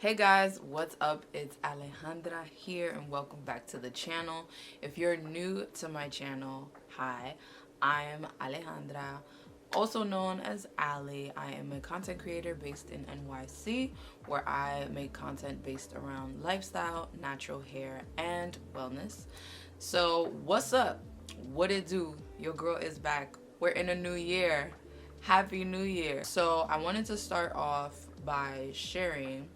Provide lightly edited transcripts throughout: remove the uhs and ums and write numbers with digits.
Hey guys, what's up? It's Alejandra here and welcome back to the channel. If you're new to my channel, hi, I am Alejandra, also known as Ali. I am a content creator based in NYC where I make content based around lifestyle, natural hair, and wellness. So what's up? What it do? Your girl is back. We're in a new year. Happy New Year. So I wanted to start off by sharing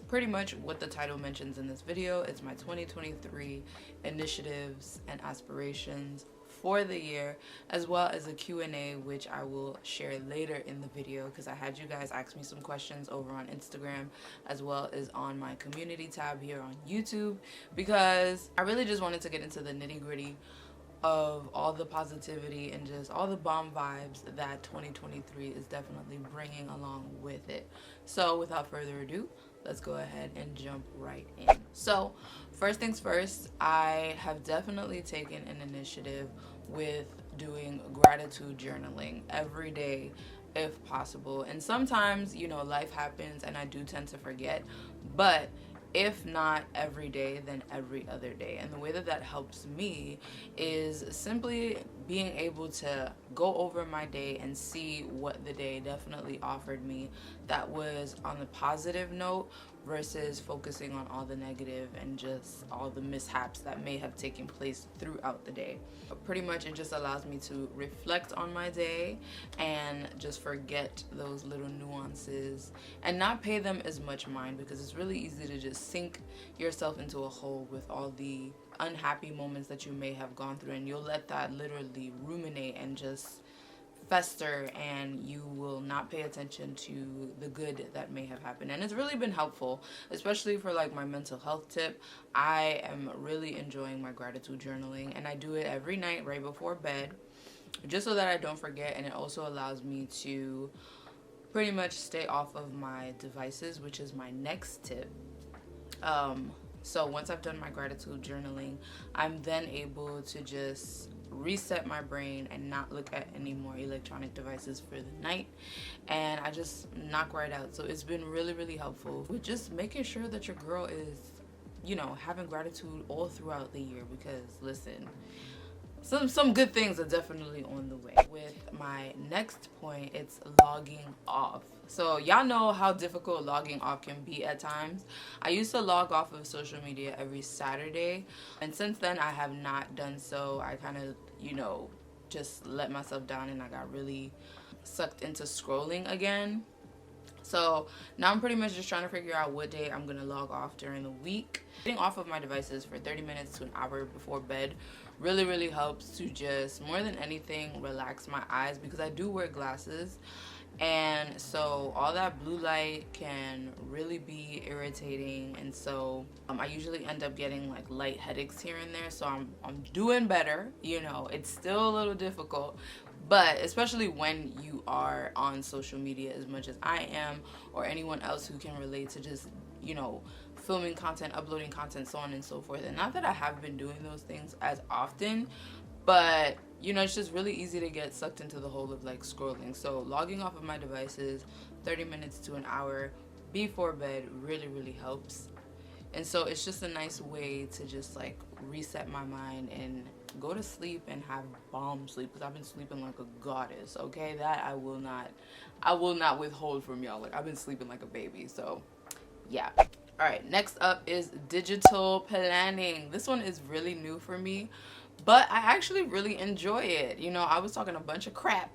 pretty much what the title mentions in this video. It's my 2023 initiatives and aspirations for the year, as well as a Q&A, which I will share later in the video because I had you guys ask me some questions over on Instagram as well as on my community tab here on YouTube, because I really just wanted to get into the nitty-gritty of all the positivity and just all the bomb vibes that 2023 is definitely bringing along with it. So without further ado, let's go ahead and jump right in. So first things first, I have definitely taken an initiative with doing gratitude journaling every day if possible. And sometimes, you know, life happens and I do tend to forget, but if not every day, then every other day. And the way that that helps me is simply being able to go over my day and see what the day definitely offered me that was on the positive note versus focusing on all the negative and just all the mishaps that may have taken place throughout the day. But pretty much it just allows me to reflect on my day and just forget those little nuances and not pay them as much mind, because it's really easy to just sink yourself into a hole with all the unhappy moments that you may have gone through, and you'll let that literally ruminate and just fester, and you will not pay attention to the good that may have happened. And it's really been helpful, especially for like my mental health tip. I am really enjoying my gratitude journaling, and I do it every night right before bed just so that I don't forget, and it also allows me to pretty much stay off of my devices, which is my next tip. So once I've done my gratitude journaling, I'm then able to just reset my brain and not look at any more electronic devices for the night, and I just knock right out. So it's been really helpful with just making sure that your girl is, you know, having gratitude all throughout the year, because listen, some good things are definitely on the way. With my next point, it's logging off. So y'all know how difficult logging off can be at times. I used to log off of social media every Saturday, and since then I have not done so. I kind of, you know, just let myself down and I got really sucked into scrolling again. So now I'm pretty much just trying to figure out what day I'm gonna log off during the week. Getting off of my devices for 30 minutes to an hour before bed really helps to just, more than anything, relax my eyes, because I do wear glasses, and so all that blue light can really be irritating. And so I usually end up getting like light headaches here and there. So I'm doing better. You know, it's still a little difficult, but especially when you are on social media as much as I am, or anyone else who can relate to just, you know, filming content, uploading content, so on and so forth. And not that I have been doing those things as often, but you know, it's just really easy to get sucked into the hole of like scrolling. So logging off of my devices 30 minutes to an hour before bed really helps. And so it's just a nice way to just like reset my mind and go to sleep and have bomb sleep, because I've been sleeping like a goddess, okay? That I will not withhold from y'all. Like, I've been sleeping like a baby. So yeah. All right, next up is digital planning. This one is really new for me, but I actually really enjoy it. You know, I was talking a bunch of crap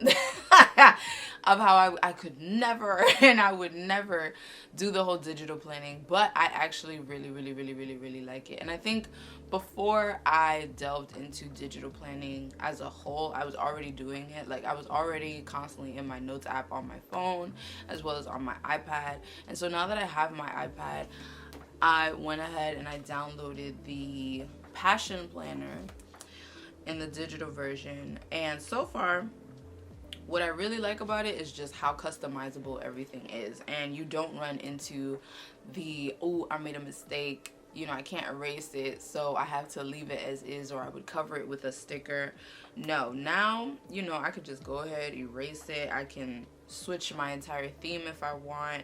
of how I could never and I would never do the whole digital planning, but I actually really like it. And I think before I delved into digital planning as a whole, I was already doing it. Like, I was already constantly in my notes app on my phone as well as on my iPad. And so now that I have my iPad, I went ahead and I downloaded the Passion Planner in the digital version. And so far, what I really like about it is just how customizable everything is. And you don't run into the, oh, I made a mistake, you know, I can't erase it, so I have to leave it as is, or I would cover it with a sticker. No, now, you know, I could just go ahead, erase it. I can switch my entire theme if I want.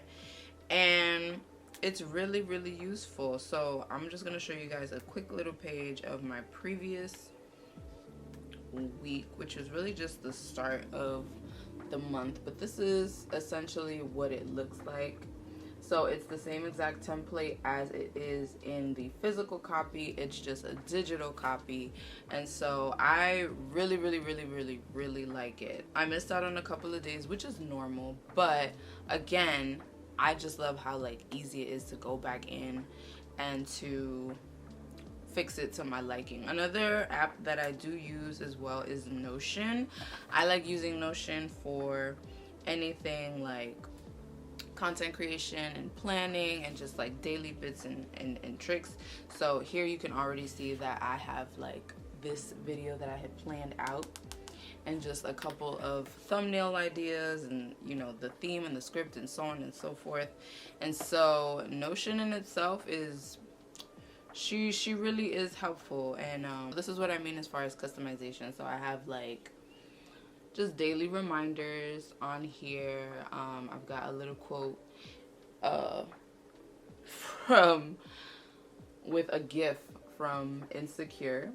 And it's really, really useful. So I'm just gonna show you guys a quick little page of my previous week, which is really just the start of the month, but this is essentially what it looks like. So it's the same exact template as it is in the physical copy. It's just a digital copy. And so I really, really, really, really, really like it. I missed out on a couple of days, which is normal. But again, I just love how like easy it is to go back in and to fix it to my liking. Another app that I do use as well is Notion. I like using Notion for anything like content creation and planning and just like daily bits and tricks. So here you can already see that I have like this video that I had planned out and just a couple of thumbnail ideas and, you know, the theme and the script and so on and so forth. And so Notion in itself is, she really is helpful. And this is what I mean as far as customization. So I have like just daily reminders on here. I've got a little quote with a gif from Insecure.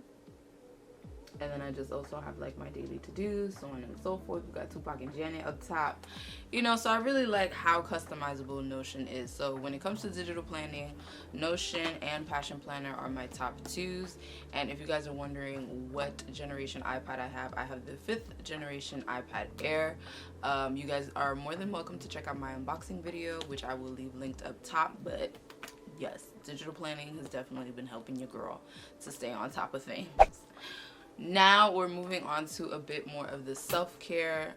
And then I just also have like my daily to-dos, so on and so forth. We've got Tupac and Janet up top. You know, so I really like how customizable Notion is. So when it comes to digital planning, Notion and Passion Planner are my top twos. And if you guys are wondering what generation iPad I have the 5th generation iPad Air. You guys are more than welcome to check out my unboxing video, which I will leave linked up top. But yes, digital planning has definitely been helping your girl to stay on top of things. Now we're moving on to a bit more of the self-care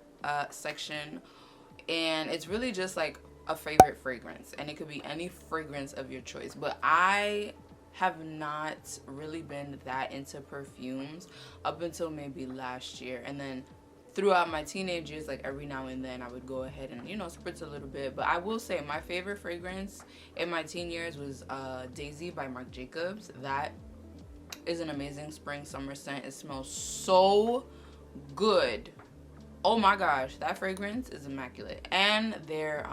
section, and it's really just like a favorite fragrance, and it could be any fragrance of your choice. But I have not really been that into perfumes up until maybe last year, and then throughout my teenage years, like every now and then I would go ahead and, you know, spritz a little bit. But I will say my favorite fragrance in my teen years was Daisy by Marc Jacobs. That is an amazing spring summer scent. It smells so good. Oh my gosh, that fragrance is immaculate. And their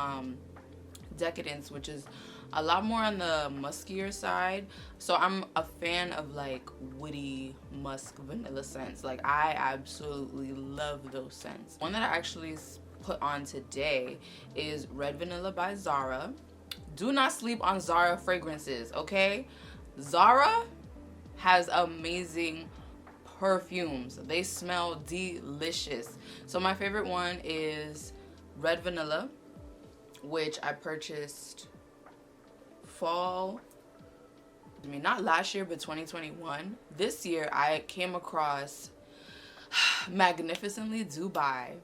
Decadence, which is a lot more on the muskier side. So I'm a fan of like woody musk vanilla scents. Like I absolutely love those scents. One that I actually put on today is Red Vanilla by ZARA. Do not sleep on ZARA fragrances, okay? ZARA has amazing perfumes. They smell delicious. So my favorite one is Red Vanilla, which I purchased not last year, but 2021. This year I came across Magnificently Dubai.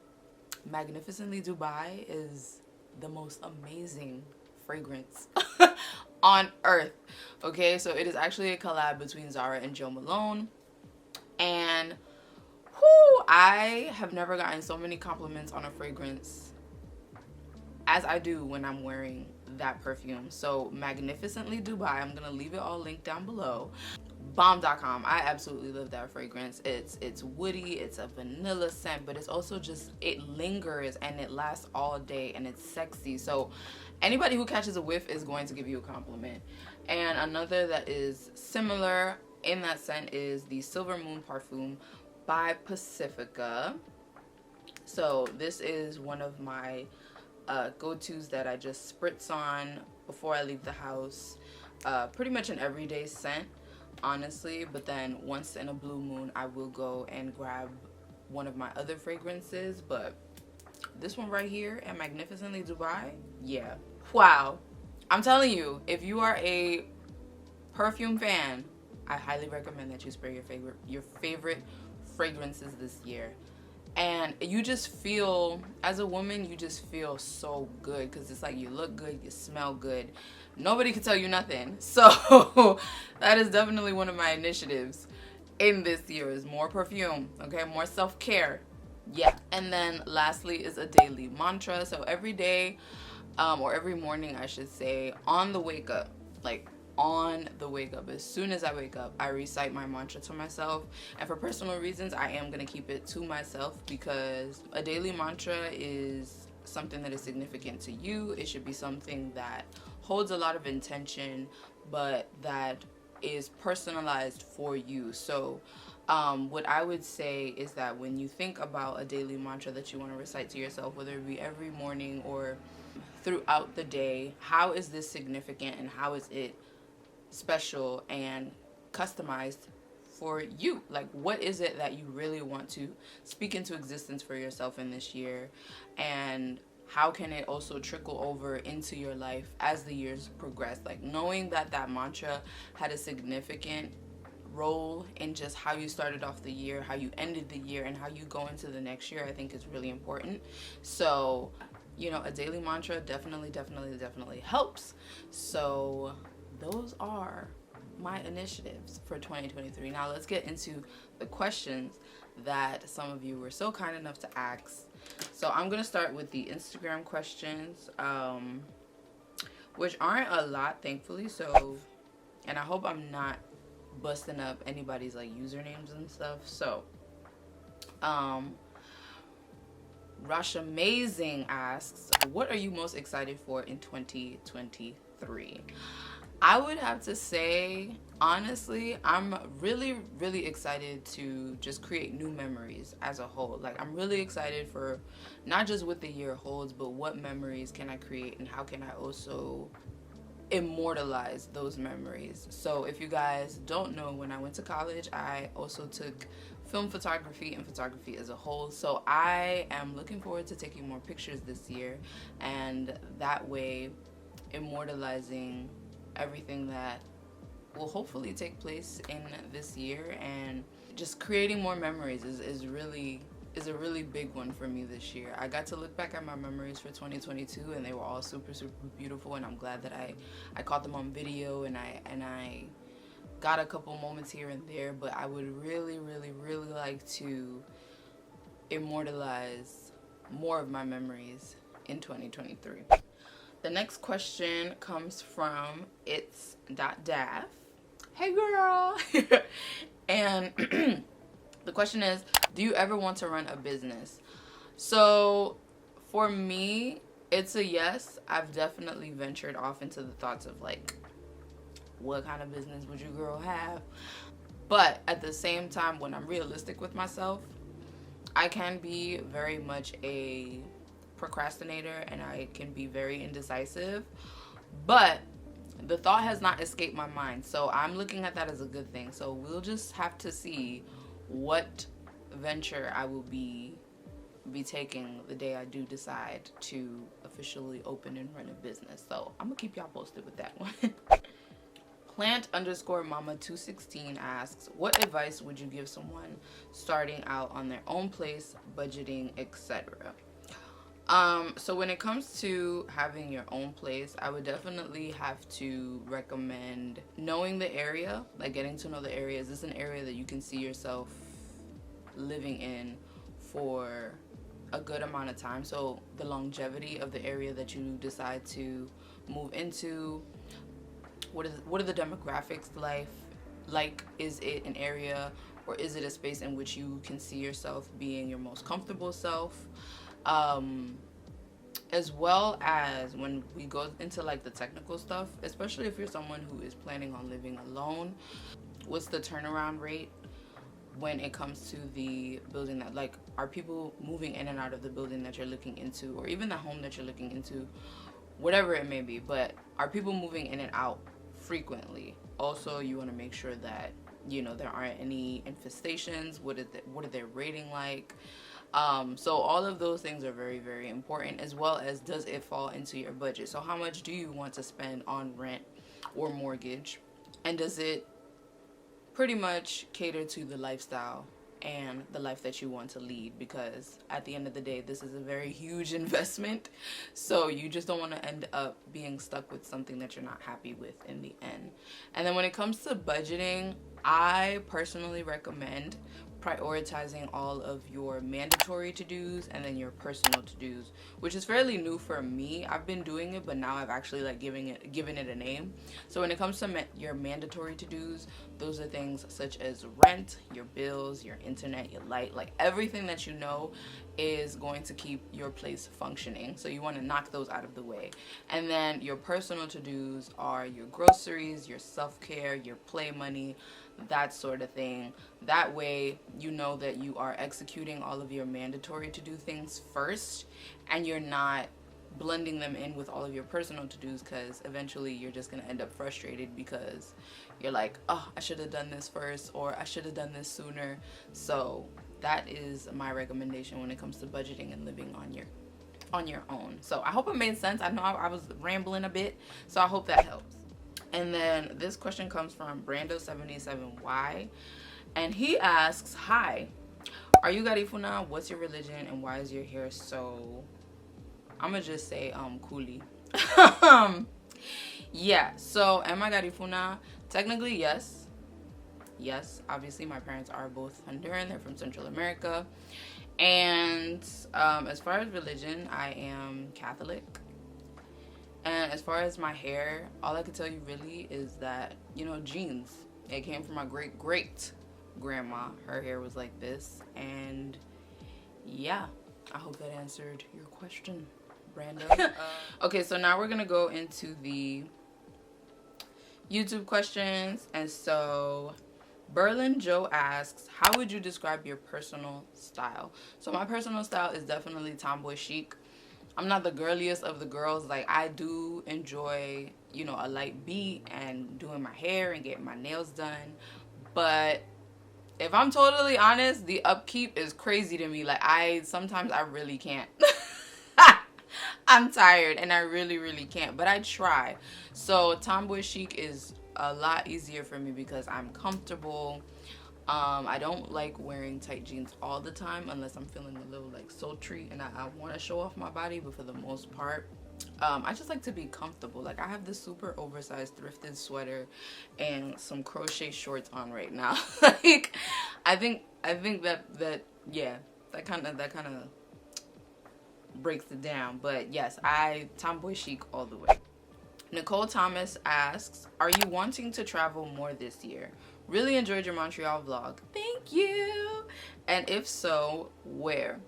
Magnificently Dubai is the most amazing fragrance on earth. Okay, so it is actually a collab between ZARA and Jo Malone, and I have never gotten so many compliments on a fragrance as I do when I'm wearing that perfume. So Magnificently Dubai, I'm gonna leave it all linked down below. Bomb.com. I absolutely love that fragrance. It's woody, it's a vanilla scent, but it's also just, it lingers and it lasts all day and it's sexy. So anybody who catches a whiff is going to give you a compliment. And another that is similar in that scent is the Silver Moon Parfum by Pacifica. So this is one of my go-tos that I just spritz on before I leave the house. Pretty much an everyday scent, honestly, but then once in a blue moon I will go and grab one of my other fragrances. But this one right here at Magnificently Dubai, yeah, wow. I'm telling you, if you are a perfume fan, I highly recommend that you spray your favorite fragrances this year. And you just feel, as a woman, you just feel so good, because it's like you look good, you smell good. Nobody can tell you nothing. So that is definitely one of my initiatives in this year, is more perfume, okay? More self-care. Yeah. And then lastly is a daily mantra. So every day, or every morning I should say, on the wake up, like on the wake up, as soon as I wake up, I recite my mantra to myself. And for personal reasons, I am going to keep it to myself, because a daily mantra is something that is significant to you. It should be something that holds a lot of intention, but that is personalized for you. So what I would say is that when you think about a daily mantra that you want to recite to yourself, whether it be every morning or throughout the day, how is this significant and how is it special and customized for you? Like, what is it that you really want to speak into existence for yourself in this year, and how can it also trickle over into your life as the years progress? Like, knowing that that mantra had a significant role in just how you started off the year, how you ended the year, and how you go into the next year, I think is really important. So, you know, a daily mantra definitely helps. So those are my initiatives for 2023. Now let's get into the questions that some of you were so kind enough to ask. So I'm gonna start with the Instagram questions, which aren't a lot, thankfully. So, and I hope I'm not busting up anybody's like usernames and stuff. So Rush Amazing asks, what are you most excited for in 2023? I would have to say, honestly, I'm really excited to just create new memories as a whole. Like, I'm really excited for not just what the year holds, but what memories can I create and how can I also immortalize those memories. So if you guys don't know, when I went to college, I also took film photography and photography as a whole. So I am looking forward to taking more pictures this year, and that way immortalizing everything that will hopefully take place in this year, and just creating more memories is a really big one for me this year. I got to look back at my memories for 2022 and they were all super beautiful, and I'm glad that I caught them on video, and I got a couple moments here and there, but I would really like to immortalize more of my memories in 2023. The next question comes from it's.daff. Hey girl! And the question is, do you ever want to run a business? So for me, it's a yes. I've definitely ventured off into the thoughts of like, what kind of business would you girl have? But at the same time, when I'm realistic with myself, I can be very much a procrastinator and I can be very indecisive, but the thought has not escaped my mind, so I'm looking at that as a good thing. So we'll just have to see what venture I will be taking the day I do decide to officially open and run a business. So I'm gonna keep y'all posted with that one. Plant_mama216 asks, what advice would you give someone starting out on their own place, budgeting, etc.? So when it comes to having your own place, I would definitely have to recommend knowing the area, like getting to know the area. Is this an area that you can see yourself living in for a good amount of time? So the longevity of the area that you decide to move into. What are the demographics like? Is it an area, or is it a space in which you can see yourself being your most comfortable self? As well as when we go into like the technical stuff, especially if you're someone who is planning on living alone, what's the turnaround rate when it comes to the building that, like, are people moving in and out of the building that you're looking into, or even the home that you're looking into, whatever it may be, but are people moving in and out frequently? Also, you want to make sure that, you know, there aren't any infestations. What are their rating like? So all of those things are very important, as well as, does it fall into your budget? So how much do you want to spend on rent or mortgage, and does it pretty much cater to the lifestyle and the life that you want to lead? Because at the end of the day, this is a very huge investment, so you just don't want to end up being stuck with something that you're not happy with in the end. And then when it comes to budgeting, I personally recommend prioritizing all of your mandatory to-dos and then your personal to-dos, which is fairly new for me. I've been doing it, but now I've actually like given it a name. So when it comes to your mandatory to-dos, those are things such as rent, your bills, your internet, your light, like everything that you know is going to keep your place functioning. So you want to knock those out of the way. And then your personal to-dos are your groceries, your self-care, your play money, that sort of thing. That way you know that you are executing all of your mandatory to-do things first, and you're not blending them in with all of your personal to-dos, because eventually you're just going to end up frustrated because you're like, oh, I should have done this first, or I should have done this sooner. So that is my recommendation when it comes to budgeting and living on your own. So I hope it made sense. I know I was rambling a bit, so I hope that helps. And then this question comes from Brando77Y, and he asks, hi, are you Garifuna? What's your religion, and why is your hair so, I'm gonna just say coolly. Yeah, so am I Garifuna? Technically, yes. Yes, obviously my parents are both Honduran. They're from Central America. And as far as religion, I am Catholic. And as far as my hair, all I can tell you really is that, you know, genes. It came from my great grandma. Her hair was like this. And yeah, I hope that answered your question, Brando. Okay, so now we're gonna go into the YouTube questions. And so Berlin Joe asks, how would you describe your personal style? So my personal style is definitely tomboy chic. I'm not the girliest of the girls. Like, I do enjoy, you know, a light beat and doing my hair and getting my nails done. But if I'm totally honest, the upkeep is crazy to me. Like, sometimes I really can't. I'm tired and I really can't, but I try. So tomboy chic is a lot easier for me because I'm comfortable. I don't like wearing tight jeans all the time unless I'm feeling a little like sultry and I want to show off my body, but for the most part, I just like to be comfortable. Like, I have this super oversized thrifted sweater and some crochet shorts on right now. Like, I think that yeah, that kind of breaks it down. But yes, I tomboy chic all the way. Nicole Thomas asks, are you wanting to travel more this year? Really enjoyed your Montreal vlog. Thank you. And if so, where?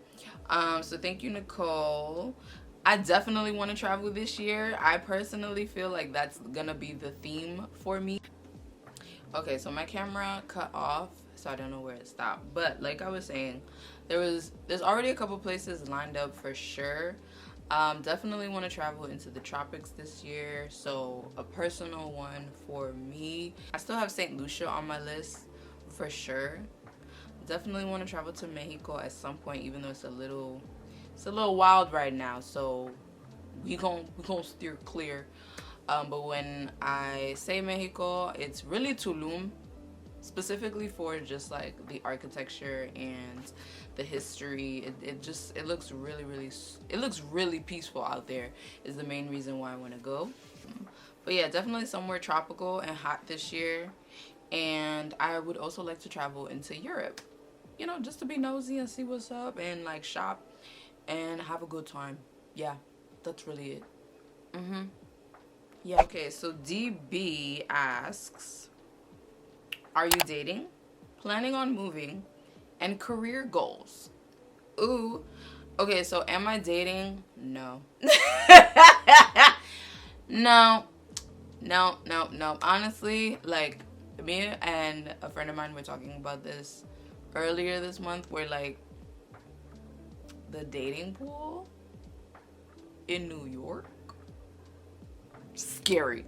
So thank you, Nicole. I definitely want to travel this year. I personally feel like that's gonna be the theme for me. Okay, so my camera cut off, so I don't know where it stopped. But like I was saying, there's already a couple places lined up for sure. Definitely want to travel into the tropics this year, so a personal one for me. I still have St. Lucia on my list for sure. Definitely want to travel to Mexico at some point, even though it's a little wild right now, so we gonna steer clear. But when I say Mexico, it's really Tulum, specifically for just like the architecture and the history. It looks really peaceful out there, is the main reason why I want to go. But yeah, definitely somewhere tropical and hot this year. And I would also like to travel into Europe, you know, just to be nosy and see what's up and like shop and have a good time. Yeah, that's really it. Yeah. Okay, so DB asks, are you dating, planning on moving, and career goals? Ooh. Okay, so am I dating? No. No. Honestly, like, me and a friend of mine were talking about this earlier this month, where like the dating pool in New York, scary.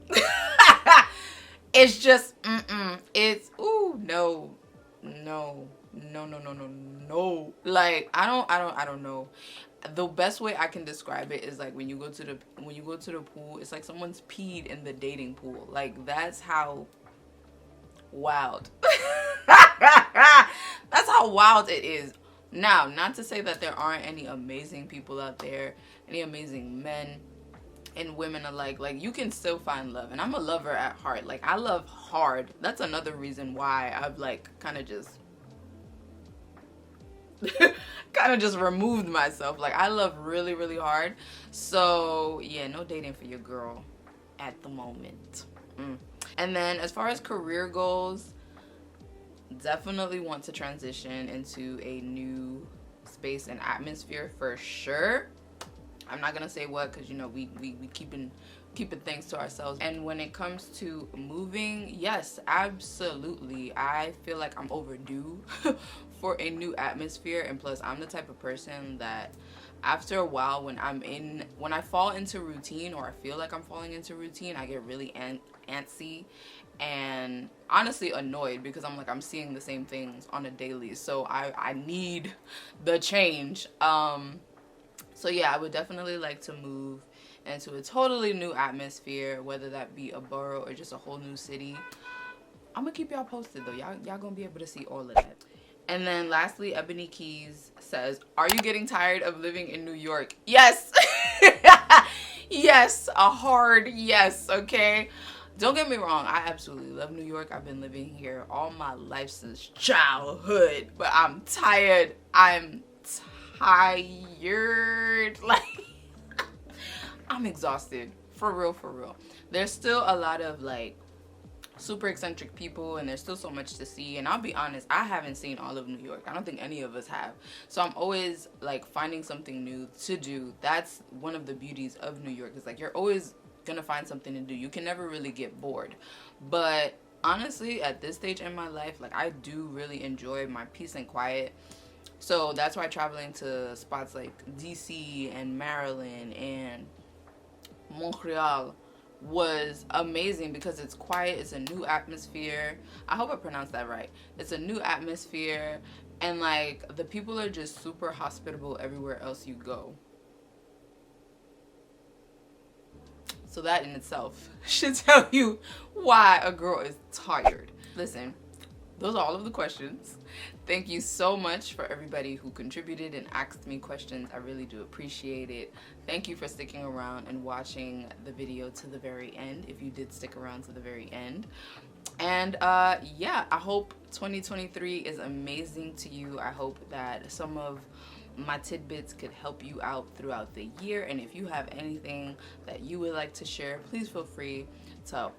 It's just it's no. Like, I don't know. The best way I can describe it is like when you go to the pool, it's like someone's peed in the dating pool. Like, that's how wild. That's how wild it is. Now, not to say that there aren't any amazing people out there, any amazing men and women alike. Like, you can still find love, and I'm a lover at heart. Like, I love hard. That's another reason why I've like kind of just kind of just removed myself. Like, I love really, really hard. So yeah, no dating for your girl at the moment. And then as far as career goals, definitely want to transition into a new space and atmosphere for sure. I'm not gonna say what, because you know we keeping things to ourselves. And when it comes to moving, yes, absolutely, I feel like I'm overdue for a new atmosphere. And plus, I'm the type of person that after a while, when I fall into routine, or I feel like I'm falling into routine, I get really antsy and honestly annoyed, because I'm like, I'm seeing the same things on a daily, so I need the change. So yeah, I would definitely like to move into a totally new atmosphere, whether that be a borough or just a whole new city. I'm gonna keep y'all posted though. Y'all gonna be able to see all of that. And then lastly, Ebony Keys says, are you getting tired of living in New York? Yes. Yes, a hard yes, okay? Don't get me wrong, I absolutely love New York. I've been living here all my life since childhood, but I'm tired. I'm tired. Like, I'm exhausted. For real, for real. There's still a lot of like super eccentric people, and there's still so much to see. And I'll be honest, I haven't seen all of New York. I don't think any of us have. So I'm always like finding something new to do. That's one of the beauties of New York, is like you're always gonna find something to do. You can never really get bored. But honestly, at this stage in my life, like, I do really enjoy my peace and quiet. So that's why traveling to spots like DC and Maryland and Montreal was amazing, because it's quiet, it's a new atmosphere. I hope I pronounced that right. It's a new atmosphere, and like the people are just super hospitable everywhere else you go. So that in itself should tell you why a girl is tired. Listen, those are all of the questions. Thank you so much for everybody who contributed and asked me questions. I really do appreciate it. Thank you for sticking around and watching the video to the very end, if you did stick around to the very end. And yeah, I hope 2023 is amazing to you. I hope that some of my tidbits could help you out throughout the year. And if you have anything that you would like to share, please feel free to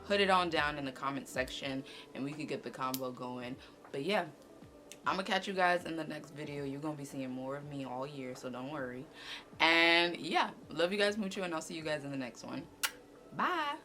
put it on down in the comment section, and we could get the combo going. But yeah, I'm gonna catch you guys in the next video. You're gonna be seeing more of me all year, so don't worry. And yeah, love you guys mucho, and I'll see you guys in the next one. Bye.